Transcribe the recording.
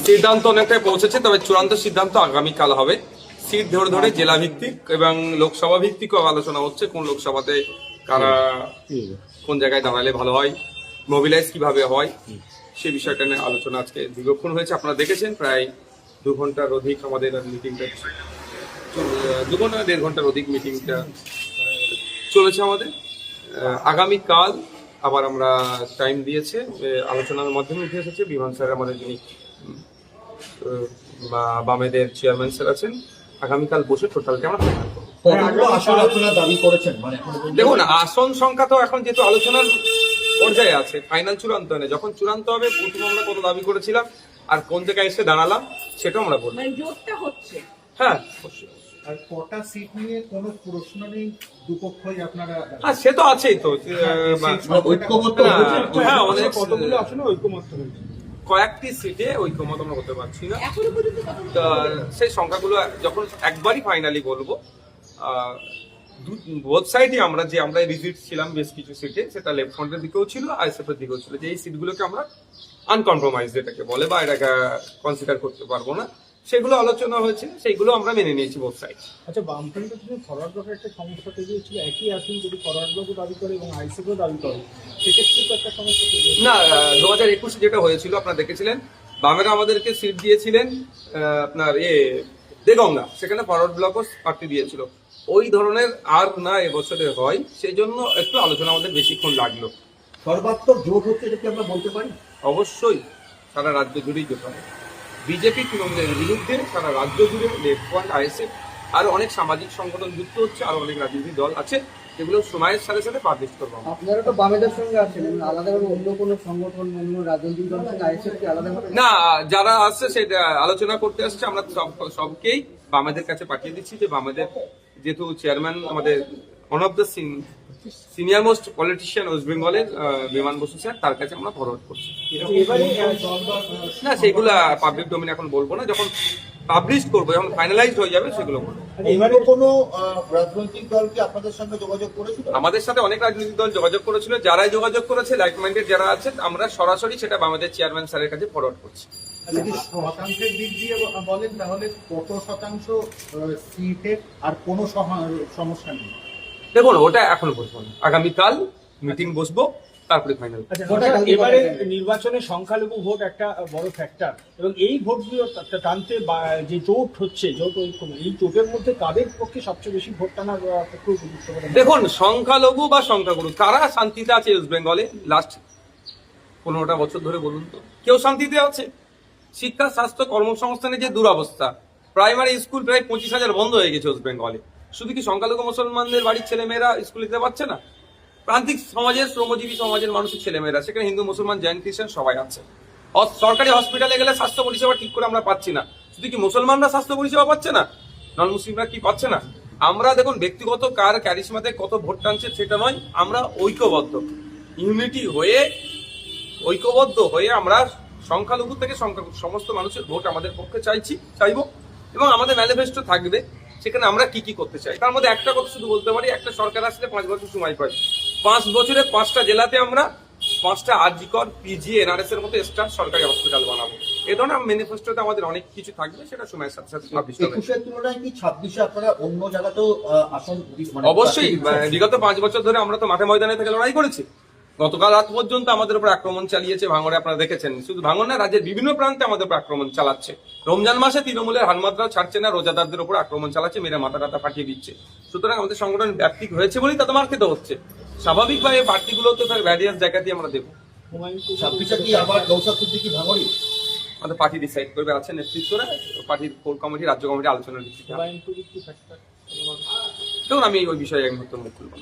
সিদ্ধান্ত অনেকটাই পৌঁছেছে, তবে চূড়ান্ত সিদ্ধান্ত আগামীকাল হবে। সিট ধরে ধরে জেলা ভিত্তিক এবং লোকসভা ভিত্তিক আলোচনা হচ্ছে, কোন লোকসভাতে কারা কোন জায়গায় দাঁড়ালে ভালো হয়, মোবিলাইজ কিভাবে হয়, সে বিষয়টা নিয়ে আলোচনা আজকে দীর্ঘক্ষণ হয়েছে। আপনারা দেখেছেন প্রায় 2 ঘন্টার অধিক আমাদের মিটিংটা, 1.5 ঘন্টার অধিক মিটিংটা চলেছে আমাদের। আগামীকাল আবার আমরা টাইম দিয়েছে, আলোচনার মাধ্যমে উঠে এসেছে বিমান স্যার আমাদের যিনি বামেদের চেয়ারম্যান স্যার আছেন, আগামীকাল বসে টোটালটা আমরা দেখুন। আসন সংখ্যা তো এখন যেহেতু আলোচনার পর্যায়ে আছে, ফাইনাল চূড়ান্ত নেই। যখন চূড়ান্ত হবে প্রথম আমরা কত দাবি করেছিলাম আর কোন জায়গায় এসে দাঁড়ালাম সেটাও আমরা বলবো। হ্যাঁ, আর কটা সিট নিয়ে কোনো প্রশ্ন নেই, দুপক্ষই আপনারা সে তো আছেই তো, ঐক্যমত্য। হ্যাঁ, অনেক কতগুলো আসলে ঐক্যমত্য হয়েছে, কয়েকটি সিটে ঐক্যমত আমরা করতে পারছি না। সেই সংখ্যাগুলো যখন একবারই ফাইনালি বলবো, বোথ সাইডে আমরা রিজিট ছিলাম বেশ কিছু সিটে, সেটা লেফট ফ্রন্টের দিকেও ছিল, আইএসএফ এর দিকেও ছিল, যে এই সিটগুলোকে আমরা আনকম্প্রোমাইজ যেটাকে বলে, বা এটাকে কনসিডার করতে পারবো না, সেগুলো আলোচনা হয়েছে, সেইগুলো আমরা মেনে নিয়েছি বোথ সাইড। আচ্ছা, বামফ্রন্টের জন্য ফরওয়ার্ড ব্লকের একটা সমস্যা তৈরি হচ্ছিল, একই আসন যদি ফরওয়ার্ড ব্লকও দাবি করে এবং আইএসএফও দাবি করে, সেক্ষেত্রে তো একটা সমস্যা তৈরি হচ্ছে। না, 2021 যেটা হয়েছিল আপনারা দেখেছিলেন, বামেরা আমাদেরকে সিট দিয়েছিলেন আপনার দেগঙ্গা, সেখানে ফরওয়ার্ড ব্লকও প্রার্থী দিয়েছিল। ওই ধরনের আর না এবছরে হয়, সেই জন্য একটু আলোচনা আমাদের বেশিক্ষণ লাগলো। সর্বাত্মক জোট হচ্ছে, এটা কি আমরা বলতে পারি? অবশ্যই সারা রাজ্য জুড়েই জোট হবে। বিজেপি তৃণমূলের বিরুদ্ধে সারা রাজ্য জুড়ে লেফট ফ্রন্ট, আইএসএফ, আরো অনেক সামাজিক সংগঠন যুক্ত হচ্ছে, আরো অনেক রাজনৈতিক দল আছে, যেগুলো সময়ের সাথে সাথে পাবলিশ করবো। আপনারা তো বামেদের সঙ্গে আছেন, আলাদাভাবে অন্য কোনো সংগঠন, অন্য রাজনৈতিক দলের সঙ্গে আইএসএফ কি আলাদাভাবে? না, যারা আসছে সেটা আলোচনা করতে আসছে, আমরা সবকেই বামেদের কাছে পাঠিয়ে দিচ্ছি, যে বামেদের যেহেতু চেয়ারম্যান আমাদের one of the senior most politician West বেঙ্গলের বিমান বসু স্যার, তার কাছে আমরা ফরওয়ার্ড করছি। না, সেগুলো পাবলিক ডোমেইন এখন বলবো না, যখন পাবলিশ করবো, যখন ফাইনালাইজড হয়ে যাবে সেগুলো বলবো। এবারে কোনো রাজনৈতিক দল কি আপনাদের সঙ্গে যোগাযোগ করেছিল? আমাদের সাথে অনেক রাজনৈতিক দল যোগাযোগ করেছিল, যারাই যোগাযোগ করেছে লাইক মাইন্ডেড যারা আছে, আমরা সরাসরি সেটা আমাদের চেয়ারম্যান স্যারের কাছে ফরওয়ার্ড করছি। যদি শতাংশের দিক দিয়ে বলেন তাহলে কত শতাংশ সিটের আর কোনো সমস্যা নেই? দেখুন, ওটা এখন বলবো না, আগামীকাল মিটিং বসবো, তারপরে ফাইনাল। এবারে নির্বাচনে সংখ্যালঘু ভোট একটা বড় ফ্যাক্টর, এবং এই ভোটগুলো টানতে যে জোট হচ্ছে, জোট ঐক্য, এই জোটের মধ্যে কাদের পক্ষে সবচেয়ে বেশি ভোট টানার পক্ষে উপযুক্ত? দেখুন, সংখ্যালঘু বা সংখ্যাগুরু কারা শান্তিতে আছে ওয়েস্ট বেঙ্গলে লাস্ট 15টা বছর ধরে বলুন তো? কেউ শান্তিতে আছে? শিক্ষা, স্বাস্থ্য, কর্মসংস্থানের যে দুরবস্থা, প্রাইমারি স্কুল প্রায় 25,000 বন্ধ হয়ে গেছে ওয়েস্ট বেঙ্গলে। শুধু কি সংখ্যালঘু মুসলমানদের বাড়ির ছেলেমেয়েরা স্কুলে যেতে পারছে না? প্রান্তিক সমাজের, শ্রমজীবী সমাজের মানুষের ছেলেমেয়েরা, সেখানে হিন্দু, মুসলমান, জৈন, খ্রিস্টান সবাই আছে। সরকারি হসপিটালে গেলে স্বাস্থ্য পরিষেবা ঠিক করে আমরা পাচ্ছি না। শুধু কি মুসলমানরা স্বাস্থ্য পরিষেবা পাচ্ছে না, নন মুসলিমরা কি পাচ্ছে না? আমরা দেখুন, ব্যক্তিগত কার ক্যারিশমাতে কত ভোট টানছে সেটা নয়, আমরা ঐক্যবদ্ধ, ইউনিটি হয়ে, ঐক্যবদ্ধ হয়ে আমরা সংখ্যালঘু থেকে সমস্ত মানুষের ভোট আমাদের পক্ষে চাইবো, এবং আমাদের ম্যানিফেস্টো থাকবে সেখানে আমরা কি কি করতে চাই। তার মধ্যে একটা কথা শুধু বলতে পারি, একটা সরকার আসলে 5 বছর সময় পাই, 5 বছরে 5টা জেলাতে আমরা 5টা আরজিকর, পিজি, এনআরএস এর মতো স্টার সরকারি হসপিটাল বানাবো। এ ধরনের ম্যানিফেস্টোতে আমাদের অনেক কিছু থাকবে, সেটা সময়ের সাথে সাথে পাবলিশ হবে। 21-এর তুলনায় কি 26-এ আপনারা অন্য জায়গাতেও আসন? অবশ্যই, বিগত 5 বছর ধরে আমরা তো মাঠে ময়দানে থেকে লড়াই করেছি। গতকাল রাত পর্যন্ত আমাদের উপর আক্রমণ চালিয়েছে ভাঙড়ে, আপনারা দেখেছেন। শুধু ভাঙড় না, রাজ্যের বিভিন্ন প্রান্তে আমাদের উপর আক্রমণ চালাচ্ছে। রমজান মাসে তৃণমূলের হানমাত্রাও ছাড়ছে না, রোজাদারদের উপর আক্রমণ চালাচ্ছে, মেরে মাথা টাথা ফাটিয়ে দিচ্ছে। সুতরাং আমাদের সংগঠন ব্যাপ্তিক হয়েছে বলেই তাদের মার খেতে হচ্ছে। স্বাভাবিকভাবে পার্টিগুলো তো তার ভ্যারিয়াস জায়গাতেই আমরা দেবো। 26-এ কি আবার নৌসাদ সিদ্দিকী ভাঙড়ি? আমাদের পার্টি ডিসাইড করবে, আছে নেতৃত্বরা, পার্টির কোর কমিটি, রাজ্য কমিটি আলোচনার ভিত্তিতে। দেখুন, আমি ওই বিষয়ে এক মুহূর্তে মুখ খুলব।